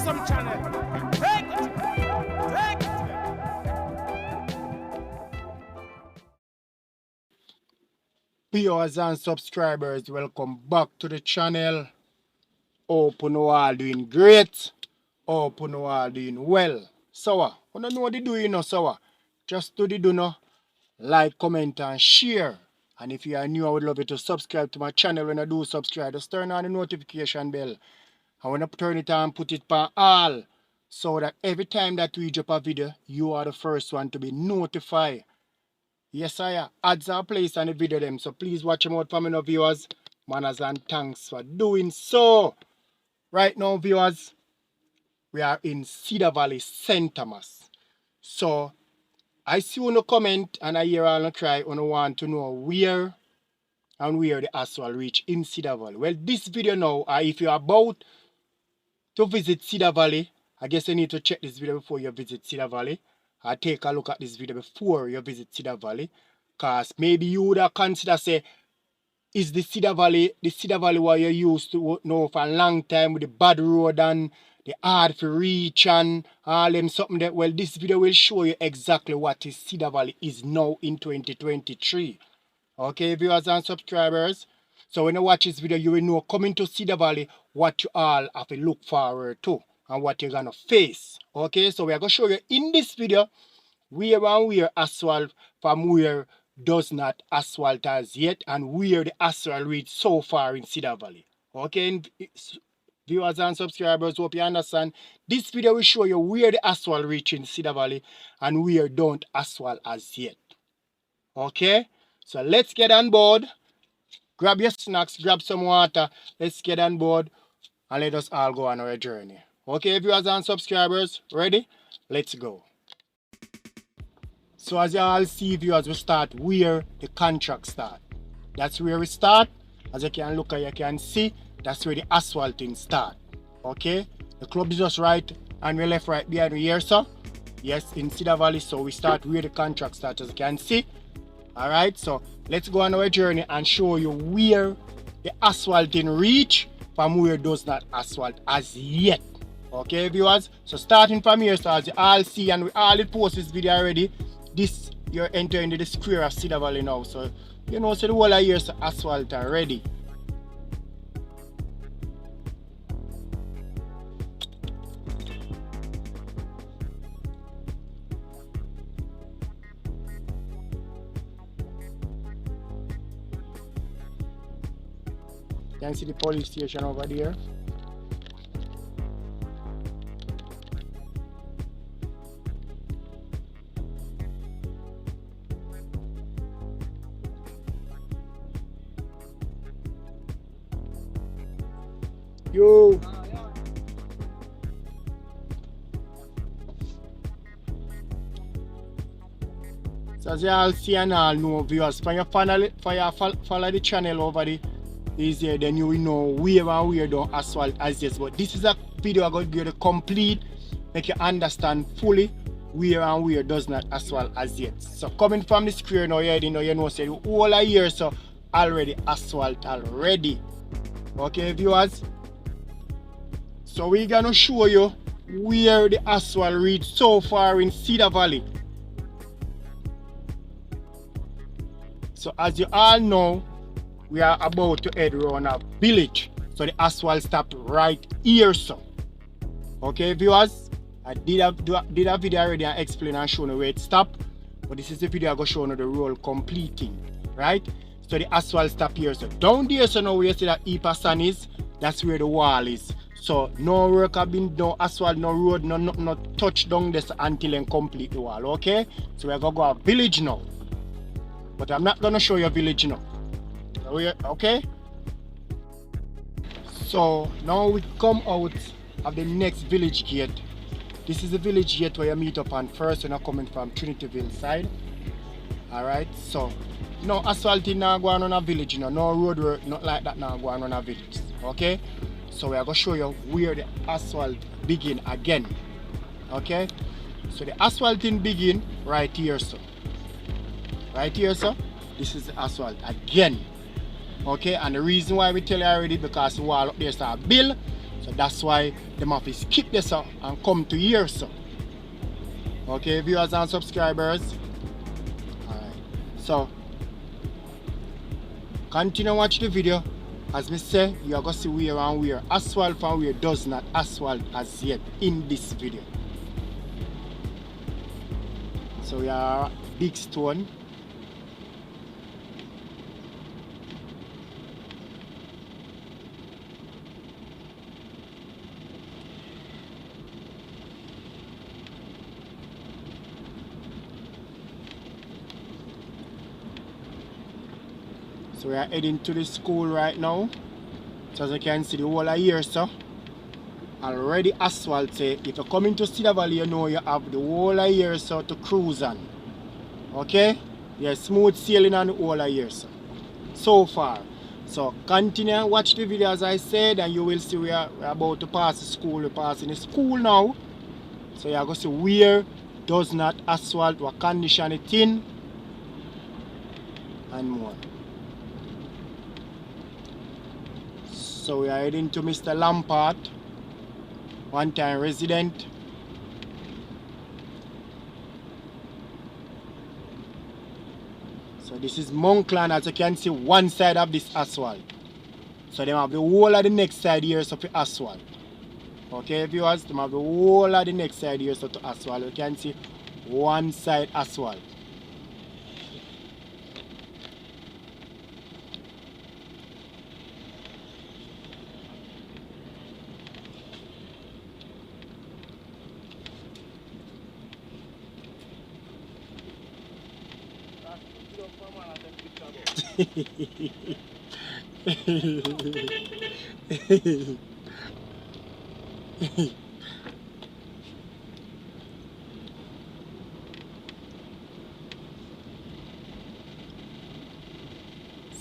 awesome channel. Take it. Take it. Viewers and subscribers, welcome back to the channel. Hope you all doing great. Hope you all doing well. So, you know what they do, so just do the do no. Like, comment, and share. And if you are new, I would love you to subscribe to my channel. When I do subscribe, just turn on the notification bell. I want to turn it on, put it on all, so that every time that we drop a video, you are the first one to be notified. Yes, I am. Ads are placed on the video them, so please watch them out for me, viewers. Manners and thanks for doing so. Right now, viewers, we are in Cedar Valley, St. Thomas. So, I see you no comment and I hear all no cry you want to know where the asphalt reach in Cedar Valley. Well, this video now, if you're about to visit Cedar Valley, I guess you need to check this video before you visit Cedar Valley. Or take a look at this video before you visit Cedar Valley. Because maybe you would have consider say, is the Cedar Valley what you used to know for a long time with the bad road and the hard to reach and all them something that, well, this video will show you exactly what is Cedar Valley is now in 2023. Okay, viewers and subscribers. So when you watch this video, you will know coming to Cedar Valley what you all have to look forward to and what you're gonna face. Okay, so we are gonna show you in this video where asphalt from where does not asphalt as yet and where the asphalt reach so far in Cedar Valley. Okay, and viewers and subscribers, hope you understand. This video will show you where the asphalt reach in Cedar Valley and where don't asphalt as yet. Okay, so let's get on board. Grab your snacks, grab some water. Let's get on board and let us all go on our journey. Okay, viewers and subscribers, ready? Let's go. So as you all see, viewers, we start where the contract start. That's where we start. As you can look at, you can see, that's where the asphalting start. Okay, the club is just right and we left right behind here, sir. Yes, in Cedar Valley. So we start where the contract starts, as you can see. Alright, so let's go on our journey and show you where the asphalting reach from where does not asphalt as yet. Okay, viewers, so starting from here, so as you all see, and we all post this video already, this you're entering the square of Cedar Valley now. So you know, so the whole of here's asphalt already. You can see the police station over there. Yo! So as you all see and all know, viewers, for you follow the channel over the is here, then you will know where and where don't asphalt as yet. But this is a video I'm going to give you complete, make you understand fully where and where does not asphalt as yet. So coming from the square now, you know, say the whole of here, so already asphalt already. Okay, viewers. So we're gonna show you where the asphalt reach so far in Cedar Valley. So as you all know, we are about to head around a village. So the asphalt stop right here, so. Okay, viewers, I did a video already and explain and show you where it stopped. But this is the video I'm going to show you the road completing, right? So the asphalt stop here, so down there, so now where you see that heap of sand is, that's where the wall is. So no work have been done, asphalt, no road, no touch down this until then complete the wall, okay? So we're going to go a village now. But I'm not going to show you a village now. Okay? So now we come out of the next village gate. This is the village gate where you meet up on first when you're coming from Trinityville side. Alright, so no asphalting now going on a village, no road work, not like that now going on a village. Okay? So we are going to show you where the asphalt begin again. Okay? So the asphalting begin right here, so. Right here, so. This is the asphalt again. Okay, and the reason why we tell you already because the wall up there start build. So So that's why them have to skip this and come to here, so. Okay, viewers and subscribers. Alright. So continue watch the video. As me say, you are going to see where and where asphalt and where does not asphalt as yet in this video. So we are big stone. So we are heading to the school right now. So as you can see the whole of here, so already asphalt say if you come into Cedar Valley, you know you have the whole of here so to cruise on. Okay? Yeah, smooth sailing on the whole of here, so far. So continue watch the video as I said, and you will see we are about to pass the school. We're passing the school now. So you are going to see where does not asphalt, what condition it in, and more. So we are heading to Mr. Lampard, one-time resident. So this is Monkland, as you can see, one side of this asphalt. So they have the whole of the next side here so for asphalt. Okay viewers, they have the whole of the next side here so to asphalt. You can see one side asphalt.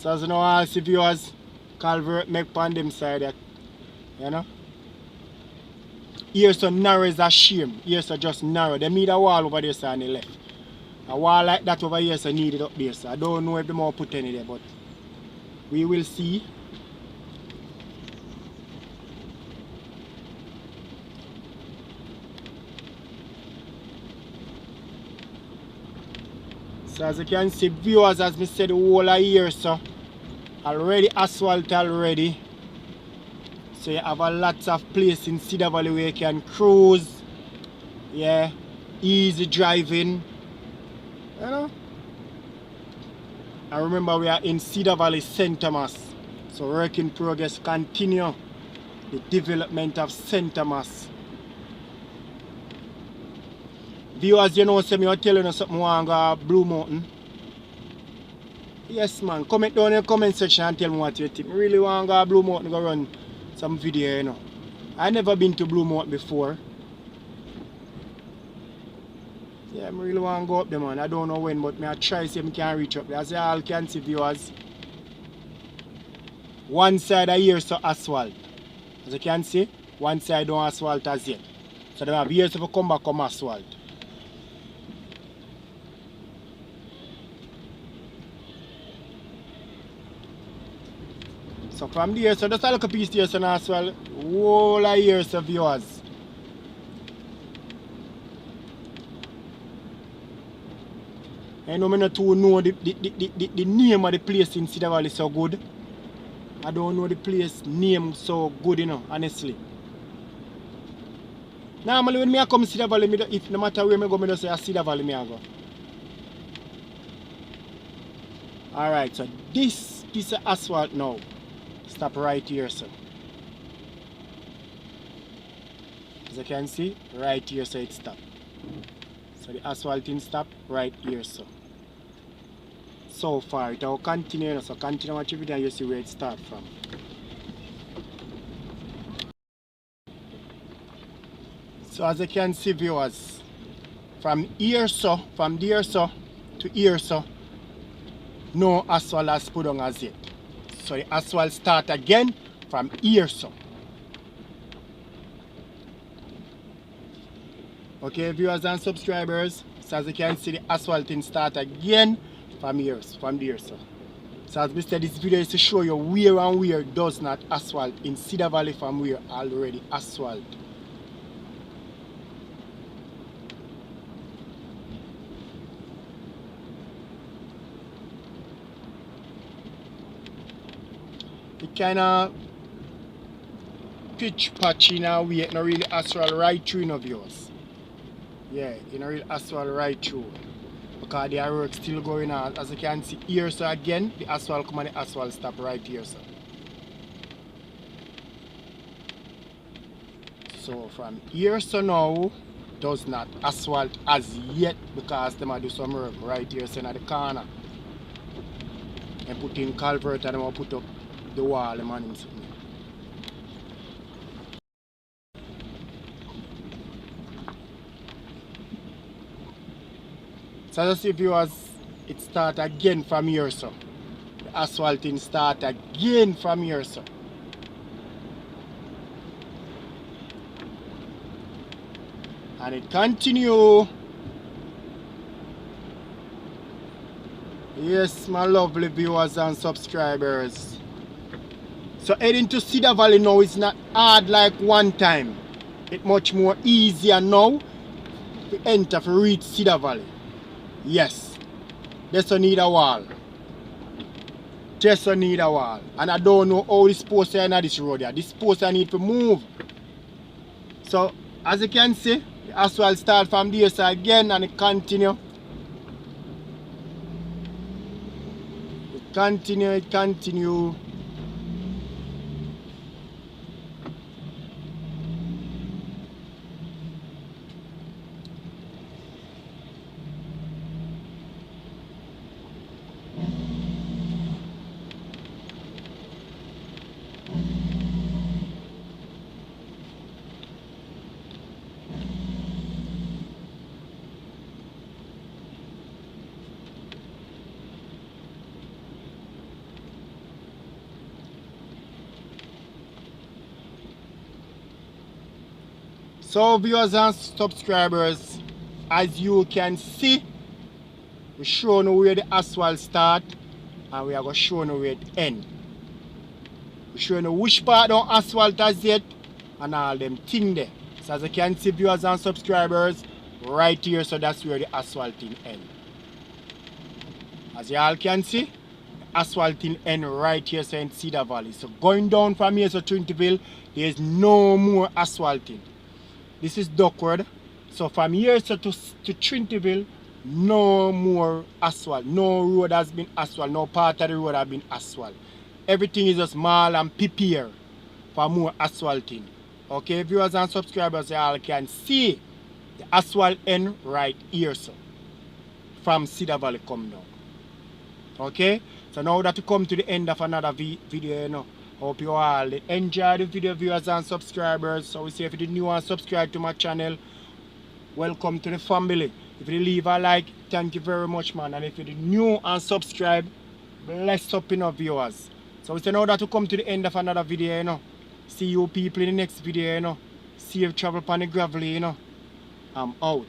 So as you know, all see viewers, culvert make on them side that, you know. Here so narrow is a shame. Here so just narrow. They need a wall over there so on the left. A wall like that over here so needed up there. So I don't know if they more put any there, but we will see. So as you can see viewers, as me said, the whole of here so already asphalt already. So you have a lots of place in Cedar Valley where you can cruise. Yeah. Easy driving. You know. And remember we are in Cedar Valley, St. Thomas. So work in progress continue the development of St. Thomas. Viewers, you know, say me telling you something want to go Blue Mountain. Yes man, comment down in the comment section and tell me what you think. I really want to go Blue Mountain go run some video, you know. I never been to Blue Mountain before. Yeah, I really want to go up there man. I don't know when, but I try to see if I can reach up there. As you all can see viewers. One side of here so asphalt. As you can see, one side don't asphalt as yet. So they have years to come back come asphalt. So from there, so just a little piece here so as well. Whole of here so viewers. I know I not too know the name of the place in Cedar Valley so good. I don't know the place name so good, you know, honestly. Normally when I come to Cedar Valley, if no matter where I go, I just say Cedar Valley I go. Alright, so this piece of asphalt now. Stop right here, so. As you can see, right here, so it stopped. So the asphalting stop right here, so. So far, it will continue, so continue watch the video and you see where it starts from. So as you can see viewers, from here so, from there so, to here so, no asphalt has put on as yet. So the asphalt start again from here so. Okay viewers and subscribers, so as you can see the asphalting start again from here, from there so. So as we said, this video is to show you where and where does not asphalt in Cedar Valley from where already asphalt. It kind of pitch patch in a way, it not really asphalt right through in of yours. Yeah, it not really asphalt right through. Because the work still going on. As you can see here, so again, the asphalt come and the asphalt stop right here, so. So from here so now, does not asphalt as yet because they might do some work right here, so in the corner. And put in culvert and they put up the wall, the man himself. So just see viewers, it start again from here, so. The asphalting start again from here, so. And it continue. Yes, my lovely viewers and subscribers. So heading to Cedar Valley now is not hard like one time. It's much more easier now to enter to reach Cedar Valley. Yes. Just need a wall. Just need a wall. And I don't know how this post is on this road here. This post I need to move. So as you can see, the asphalt start from there so again and it continue. It continue. So viewers and subscribers, as you can see, we show you where the asphalt start and we are going to show you where it end. We show you which part don't asphalt as yet and all them things there. So as you can see viewers and subscribers, right here, so that's where the asphalting end. As you all can see, the asphalting end right here, so in Cedar Valley. So going down from here to Trinity, there is no more asphalting. This is Duckwood. So from here to Trinity, no more asphalt. No road has been asphalt. No part of the road has been asphalt. Everything is just small and prepare for more asphalting. Okay, viewers and subscribers, you all can see the asphalt end right here, so from Cedar Valley come down. Okay, so now that we come to the end of another video, you know. Hope you all enjoy the video, viewers and subscribers. So we say if you're new and subscribe to my channel, welcome to the family. If you leave a like, thank you very much, man. And if you're new and subscribe, bless up in our viewers. So we say now that we come to the end of another video, you know. See you people in the next video, you know. Safe travel upon the gravel, you know. I'm out.